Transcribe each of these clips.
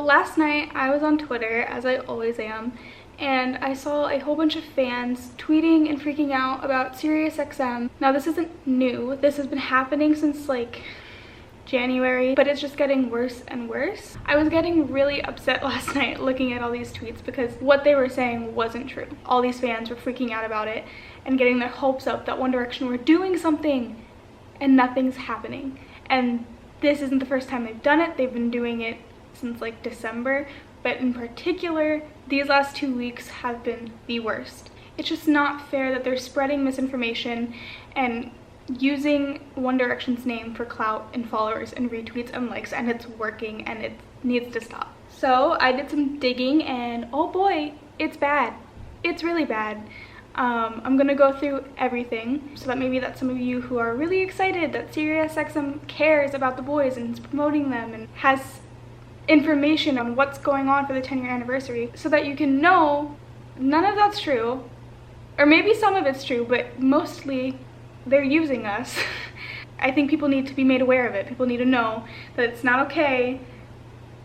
last night I was on Twitter, as I always am, and I saw a whole bunch of fans tweeting and freaking out about Sirius XM. Now this isn't new, this has been happening since like January, but it's just getting worse and worse. I was getting really upset last night looking at all these tweets because what they were saying wasn't true. All these fans were freaking out about it and getting their hopes up that One Direction were doing something, and nothing's happening. And this isn't the first time they've done it. They've been doing it since like December, but in particular these last 2 weeks have been the worst. It's just not fair that they're spreading misinformation and using One Direction's name for clout and followers and retweets and likes, and it's working, and it needs to stop. So I did some digging, and oh boy, it's bad. It's really bad. I'm gonna go through everything so that maybe that some of you who are really excited that Sirius XM cares about the boys and is promoting them and has information on what's going on for the 10-year anniversary, so that you can know none of that's true, or maybe some of it's true, but mostly they're using us. I think people need to be made aware of it. People need to know that it's not okay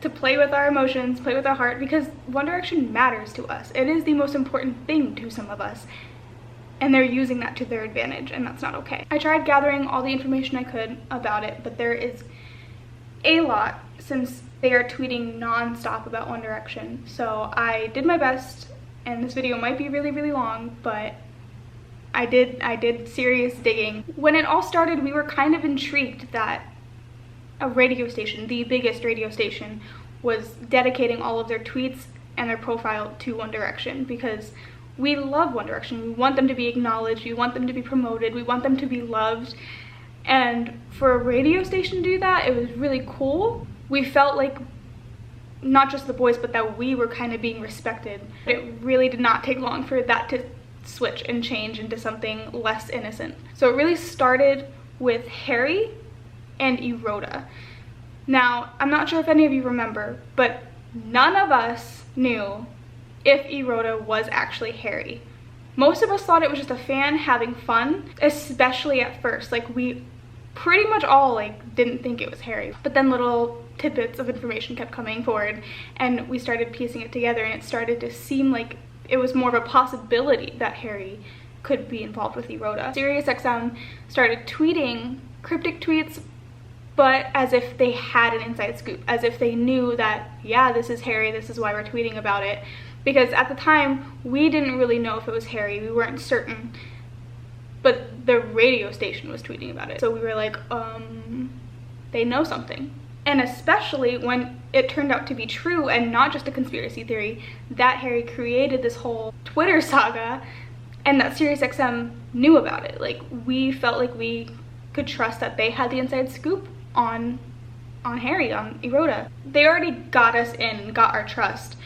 to play with our emotions, play with our heart, because One Direction matters to us. It is the most important thing to some of us, and they're using that to their advantage, and that's not okay. I tried gathering all the information I could about it, but there is a lot since they are tweeting non-stop about One Direction. So I did my best, and this video might be really, really long, but I did serious digging. When it all started, we were kind of intrigued that a radio station, the biggest radio station, was dedicating all of their tweets and their profile to One Direction, because we love One Direction. We want them to be acknowledged, we want them to be promoted, we want them to be loved. And for a radio station to do that, it was really cool. We felt like not just the boys, but that we were kind of being respected. It really did not take long for that to switch and change into something less innocent. So it really started with Harry and Eroda. Now, I'm not sure if any of you remember, but none of us knew if Eroda was actually Harry. Most of us thought it was just a fan having fun, especially at first. Like, we pretty much all like didn't think it was Harry. But then little tidbits of information kept coming forward, and we started piecing it together, and it started to seem like it was more of a possibility that Harry could be involved with Eroda. Sirius XM started tweeting cryptic tweets, but as if they had an inside scoop, as if they knew that, yeah, this is Harry, this is why we're tweeting about it. Because at the time, we didn't really know if it was Harry, we weren't certain, but the radio station was tweeting about it. So we were like, they know something. And especially when it turned out to be true and not just a conspiracy theory, that Harry created this whole Twitter saga and that Sirius XM knew about it. Like, we felt like we could trust that they had the inside scoop on Harry, on Eroda. They already got us in, got our trust.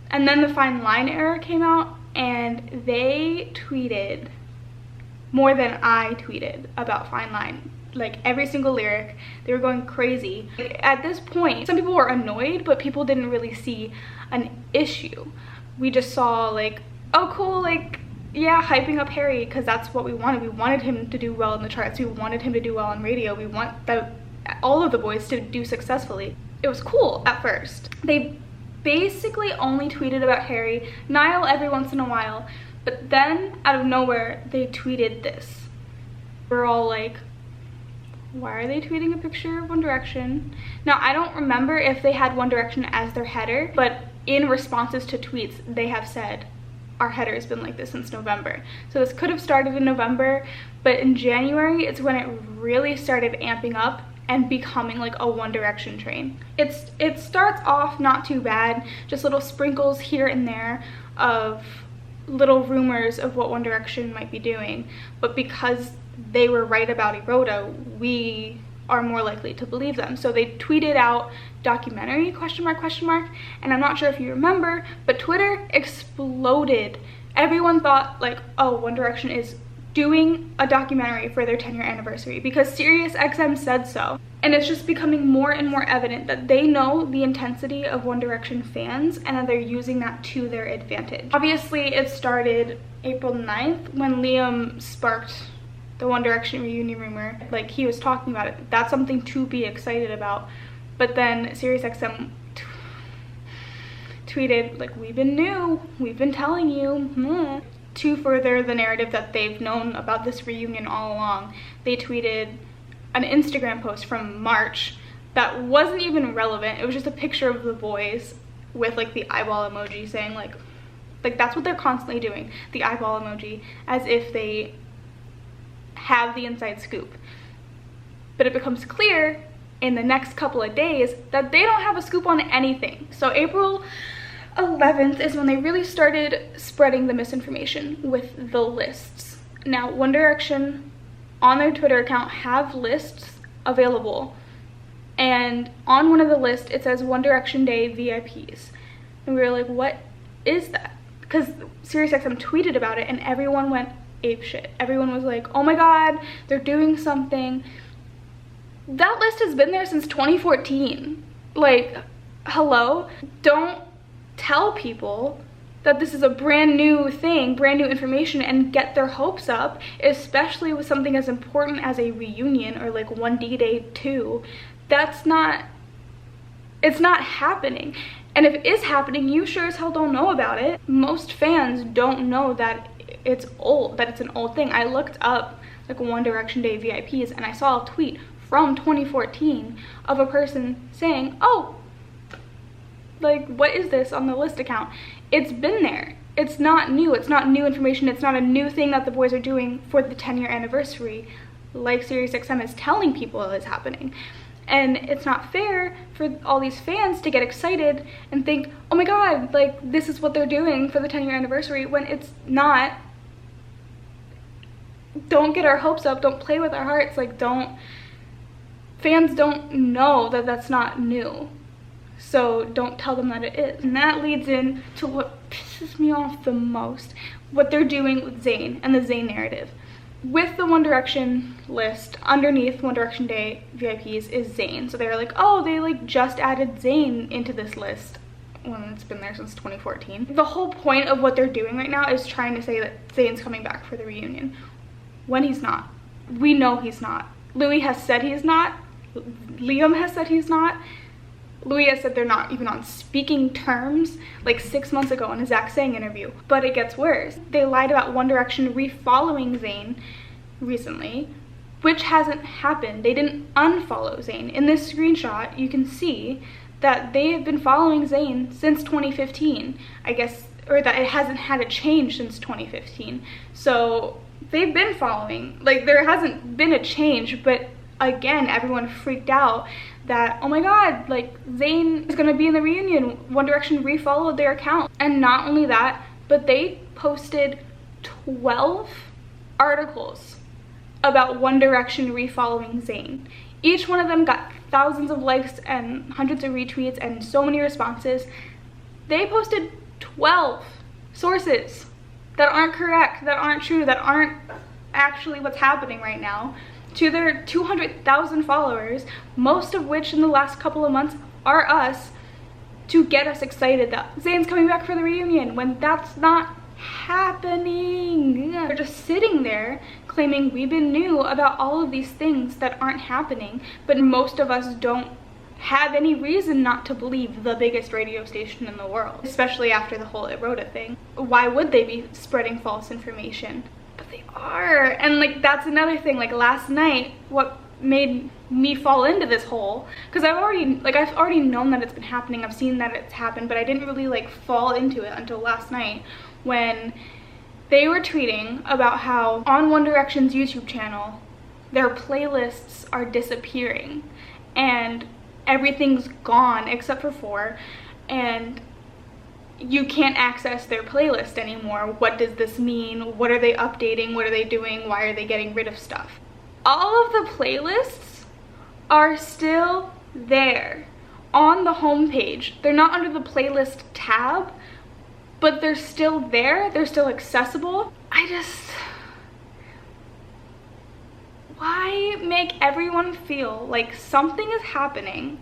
And then the Fine Line era came out, and they tweeted more than I tweeted about Fine Line. Like, every single lyric, they were going crazy. At this point, some people were annoyed, but people didn't really see an issue. We just saw like, oh cool, like, yeah, hyping up Harry, because that's what we wanted. We wanted him to do well in the charts. We wanted him to do well on radio. We want all of the boys to do successfully. It was cool at first. They basically only tweeted about Harry, Niall every once in a while, but then out of nowhere, they tweeted this. We're all like, why are they tweeting a picture of One Direction? Now, I don't remember if they had One Direction as their header, but in responses to tweets, they have said, our header has been like this since November. So this could have started in November, but in January, it's when it really started amping up and becoming like a One Direction train. It starts off not too bad, just little sprinkles here and there of little rumors of what One Direction might be doing, but because they were right about Eroda, we are more likely to believe them. So they tweeted out documentary, question mark, and I'm not sure if you remember, but Twitter exploded. Everyone thought like, oh, One Direction is doing a documentary for their 10-year anniversary because Sirius XM said so. And it's just becoming more and more evident that they know the intensity of One Direction fans and that they're using that to their advantage. Obviously, it started April 9th when Liam sparked the One Direction reunion rumor. Like, he was talking about it. That's something to be excited about. But then Sirius XM tweeted like, we've been new, we've been telling you. To further the narrative that they've known about this reunion all along, they tweeted an Instagram post from March that wasn't even relevant. It was just a picture of the boys with like the eyeball emoji, saying like that's what they're constantly doing, the eyeball emoji, as if they have the inside scoop. But it becomes clear in the next couple of days that they don't have a scoop on anything. So April 11th is when they really started spreading the misinformation with the lists. Now, One Direction on their Twitter account have lists available, and on one of the lists it says One Direction Day VIPs, and we were like, what is that? Because Sirius XM tweeted about it and everyone went apeshit. Everyone was like, oh my god, they're doing something. That list has been there since 2014. Like, hello? Don't tell people that this is a brand new thing, brand new information, and get their hopes up, especially with something as important as a reunion or like 1D Day 2. It's not happening. And if it is happening, you sure as hell don't know about it. Most fans don't know that it's old, that it's an old thing. I looked up like One Direction Day VIPs and I saw a tweet from 2014 of a person saying, oh, like, what is this on the list account? It's been there. It's not new. It's not new information. It's not a new thing that the boys are doing for the 10-year anniversary, like Sirius XM is telling people is happening. And it's not fair for all these fans to get excited and think, oh my god, like, this is what they're doing for the 10-year anniversary, when it's not. Don't get our hopes up. Don't play with our hearts. Like, fans don't know that that's not new. So don't tell them that it is. And that leads in to what pisses me off the most, what they're doing with Zayn and the Zayn narrative. With the One Direction list, underneath One Direction Day VIPs is Zayn. So they're like, oh, they like just added Zayn into this list when it's been there since 2014. The whole point of what they're doing right now is trying to say that Zayn's coming back for the reunion, when he's not. We know he's not. Louis has said he's not. Liam has said he's not. Louis has said they're not even on speaking terms, like 6 months ago in a Zach Sang interview. But it gets worse. They lied about One Direction refollowing Zayn recently, which hasn't happened. They didn't unfollow Zayn. In this screenshot, you can see that they have been following Zayn since 2015, I guess, or that it hasn't had a change since 2015. So they've been following. Like, there hasn't been a change, but again, everyone freaked out that, oh my god, like, Zayn is gonna be in the reunion. One Direction refollowed their account. And not only that, but they posted 12 articles about One Direction refollowing Zayn. Each one of them got thousands of likes and hundreds of retweets and so many responses. They posted 12 sources that aren't correct, that aren't true, that aren't actually what's happening right now, to their 200,000 followers, most of which in the last couple of months are us, to get us excited that Zayn's coming back for the reunion, when that's not happening. They're just sitting there claiming we've been new about all of these things that aren't happening, but most of us don't have any reason not to believe the biggest radio station in the world, especially after the whole Eroda thing. Why would they be spreading false information? But they are. And like, that's another thing. Like, last night, what made me fall into this hole, because I've already known that it's been happening, I've seen that it's happened, but I didn't really like fall into it until last night, when they were tweeting about how on One Direction's YouTube channel their playlists are disappearing and everything's gone except for 4, and you can't access their playlist anymore. What does this mean? What are they updating? What are they doing? Why are they getting rid of stuff? All of the playlists are still there on the homepage. They're not under the playlist tab, but they're still there. They're still accessible. Why make everyone feel like something is happening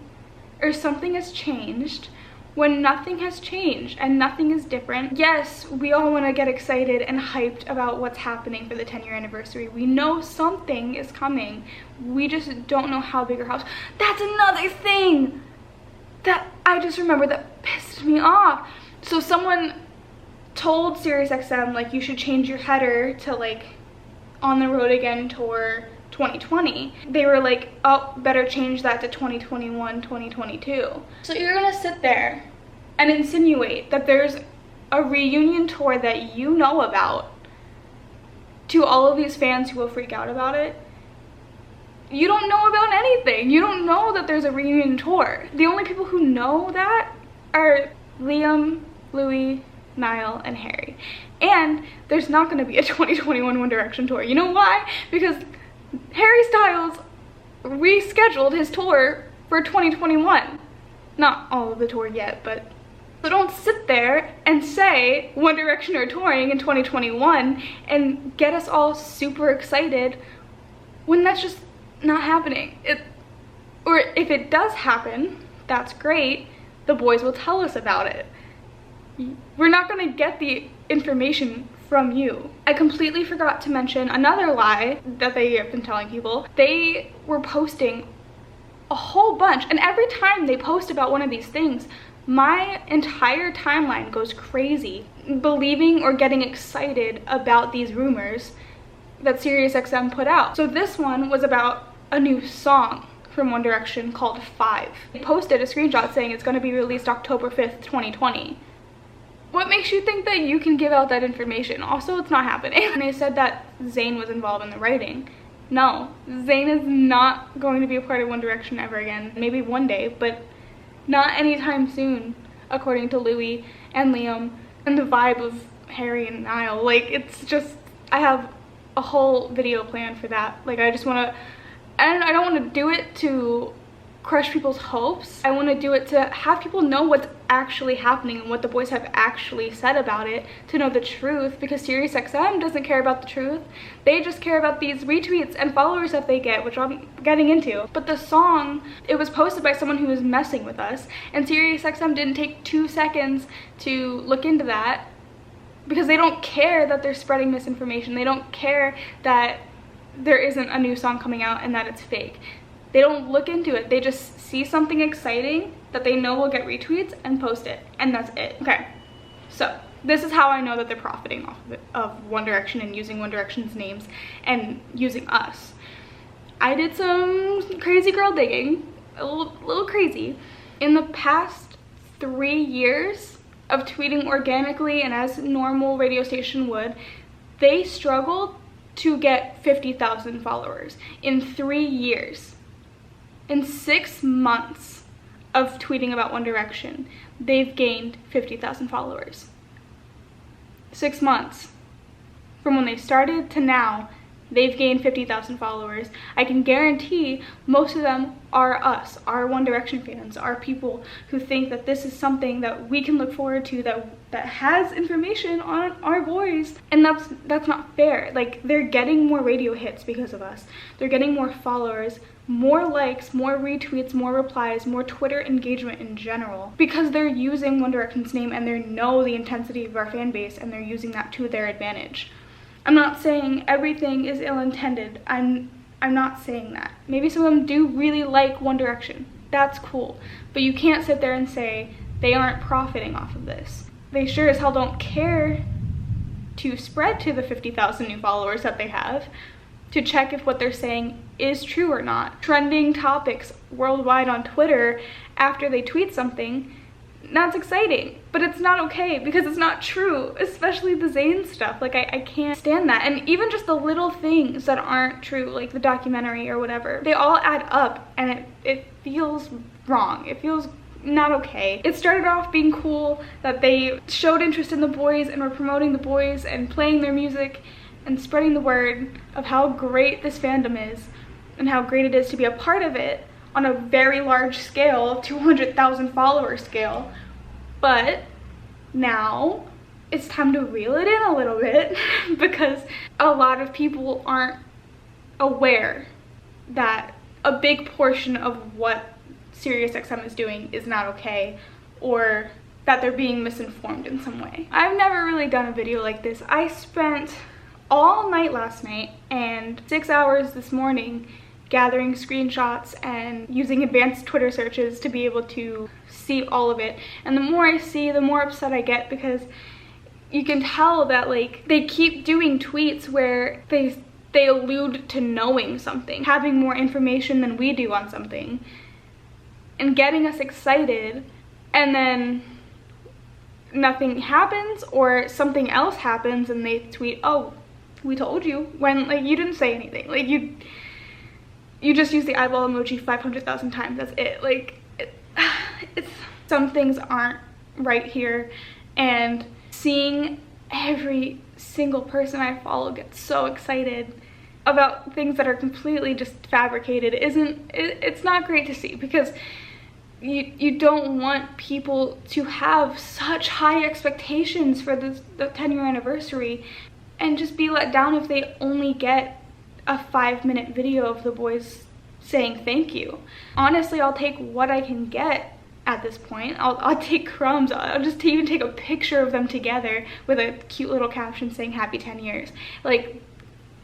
or something has changed when nothing has changed and nothing is different? Yes, we all want to get excited and hyped about what's happening for the 10-year anniversary. We know something is coming. We just don't know how big or how. That's another thing that I just remembered that pissed me off. So someone told Sirius XM, like, you should change your header to, like, On the Road Again Tour 2020. They were like, oh, better change that to 2021, 2022. So you're gonna sit there and insinuate that there's a reunion tour that you know about to all of these fans who will freak out about it? You don't know about anything. You don't know that there's a reunion tour. The only people who know that are Liam, Louis, Niall, and Harry. And there's not going to be a 2021 One Direction tour. You know why? Because Harry Styles rescheduled his tour for 2021. Not all of the tour yet, but... So don't sit there and say One Direction are touring in 2021 and get us all super excited when that's just not happening. Or if it does happen, that's great. The boys will tell us about it. We're not going to get the information from you. I completely forgot to mention another lie that they have been telling people. They were posting a whole bunch, and every time they post about one of these things, my entire timeline goes crazy, believing or getting excited about these rumors that Sirius XM put out. So this one was about a new song from One Direction called 5. They posted a screenshot saying it's going to be released October 5th, 2020. What makes you think that you can give out that information? Also, it's not happening. And they said that Zayn was involved in the writing. No, Zayn is not going to be a part of One Direction ever again. Maybe one day, but not anytime soon, according to Louis and Liam and the vibe of Harry and Niall. Like, it's just, I have a whole video planned for that. Like, I just want to, and I don't want to do it to crush people's hopes. I want to do it to have people know what's actually happening and what the boys have actually said about it, to know the truth, because Sirius XM doesn't care about the truth. They just care about these retweets and followers that they get, which I'm getting into. But the song, it was posted by someone who was messing with us, and Sirius XM didn't take 2 seconds to look into that, because they don't care that they're spreading misinformation. They don't care that there isn't a new song coming out and that it's fake. They don't look into it. They just see something exciting that they know will get retweets and post it, and that's it. Okay, so this is how I know that they're profiting off of it, of One Direction, and using One Direction's names and using us. I did some crazy girl digging, a little crazy. In the past 3 years of tweeting organically and as normal radio station would, they struggled to get 50,000 followers in 3 years. In 6 months of tweeting about One Direction, they've gained 50,000 followers. 6 months. From when they started to now, they've gained 50,000 followers. I can guarantee most of them are us, our One Direction fans, are people who think that this is something that we can look forward to, that has information on our boys. And that's not fair. Like, they're getting more radio hits because of us. They're getting more followers, more likes, more retweets, more replies, more Twitter engagement in general, because they're using One Direction's name and they know the intensity of our fan base, and they're using that to their advantage. I'm not saying everything is ill-intended. I'm not saying that. Maybe some of them do really like One Direction. That's cool. But you can't sit there and say they aren't profiting off of this. They sure as hell don't care to spread to the 50,000 new followers that they have, to check if what they're saying is true or not. Trending topics worldwide on Twitter after they tweet something, that's exciting, but it's not okay because it's not true, especially the Zayn stuff. Like, I can't stand that. And even just the little things that aren't true, like the documentary or whatever, they all add up, and it feels wrong. It feels not okay. It started off being cool that they showed interest in the boys and were promoting the boys and playing their music and spreading the word of how great this fandom is and how great it is to be a part of it on a very large scale, 200,000 follower scale. But now it's time to reel it in a little bit because a lot of people aren't aware that a big portion of what Sirius XM is doing is not okay, or that they're being misinformed in some way. I've never really done a video like this. I spent all night last night and 6 hours this morning gathering screenshots and using advanced Twitter searches to be able to see all of it. And the more I see, the more upset I get, because you can tell that like they keep doing tweets where they allude to knowing something, having more information than we do on something, and getting us excited, and then nothing happens or something else happens and they tweet, oh, we told you, when like you didn't say anything. Like you just use the eyeball emoji 500,000 times, that's it. Like it's some things aren't right here, and seeing every single person I follow get so excited about things that are completely just fabricated it's not great to see, because you don't want people to have such high expectations for the 10-year anniversary and just be let down if they only get a 5-minute video of the boys saying thank you. Honestly, I'll take what I can get at this point. I'll take crumbs. I'll just even take a picture of them together with a cute little caption saying happy 10 years. Like,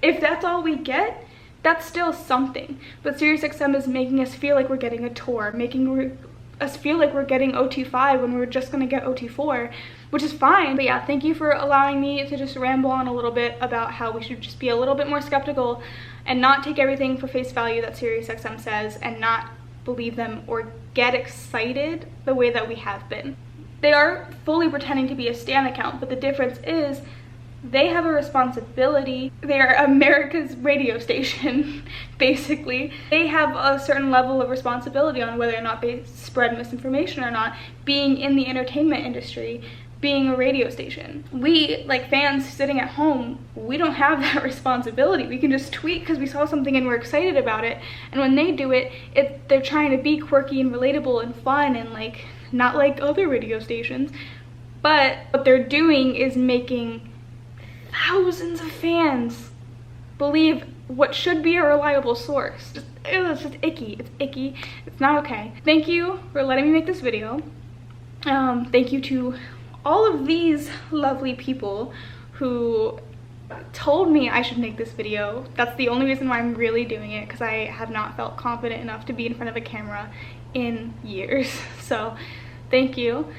if that's all we get, that's still something. But Sirius XM is making us feel like we're getting a tour, making us feel like we're getting OT5 when we're just gonna get OT4, which is fine. But yeah, thank you for allowing me to just ramble on a little bit about how we should just be a little bit more skeptical and not take everything for face value that Sirius XM says, and not believe them or get excited the way that we have been. They are fully pretending to be a stan account, but the difference is they have a responsibility. They are America's radio station, basically. They have a certain level of responsibility on whether or not they spread misinformation or not, being in the entertainment industry, being a radio station. We, like fans sitting at home, we don't have that responsibility. We can just tweet because we saw something and we're excited about it. And when they do it, they're trying to be quirky and relatable and fun and like not like other radio stations. But what they're doing is making thousands of fans believe what should be a reliable source. It's just icky. It's icky. It's not okay. Thank you for letting me make this video. Thank you to all of these lovely people who told me I should make this video. That's the only reason why I'm really doing it, because I have not felt confident enough to be in front of a camera in years. So thank you.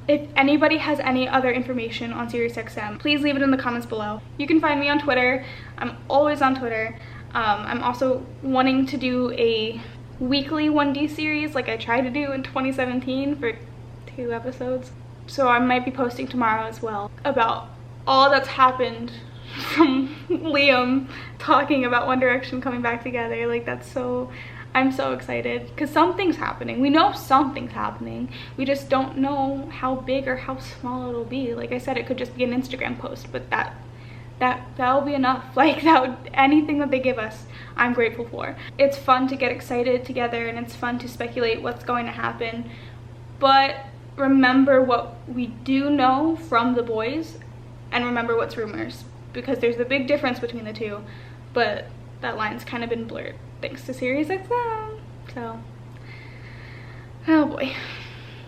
If anybody has any other information on Sirius XM, please leave it in the comments below. You can find me on Twitter. I'm always on Twitter. I'm also wanting to do a weekly 1D series like I tried to do in 2017 for 2 episodes. So I might be posting tomorrow as well about all that's happened from Liam talking about One Direction coming back together. Like, I'm so excited because something's happening. We know something's happening. We just don't know how big or how small it'll be. Like I said, it could just be an Instagram post, but that'll be enough. Like, anything that they give us, I'm grateful for. It's fun to get excited together, and it's fun to speculate what's going to happen. But remember what we do know from the boys, and remember what's rumors, because there's a big difference between the two, but that line's kind of been blurred thanks to Sirius XM. So, oh boy.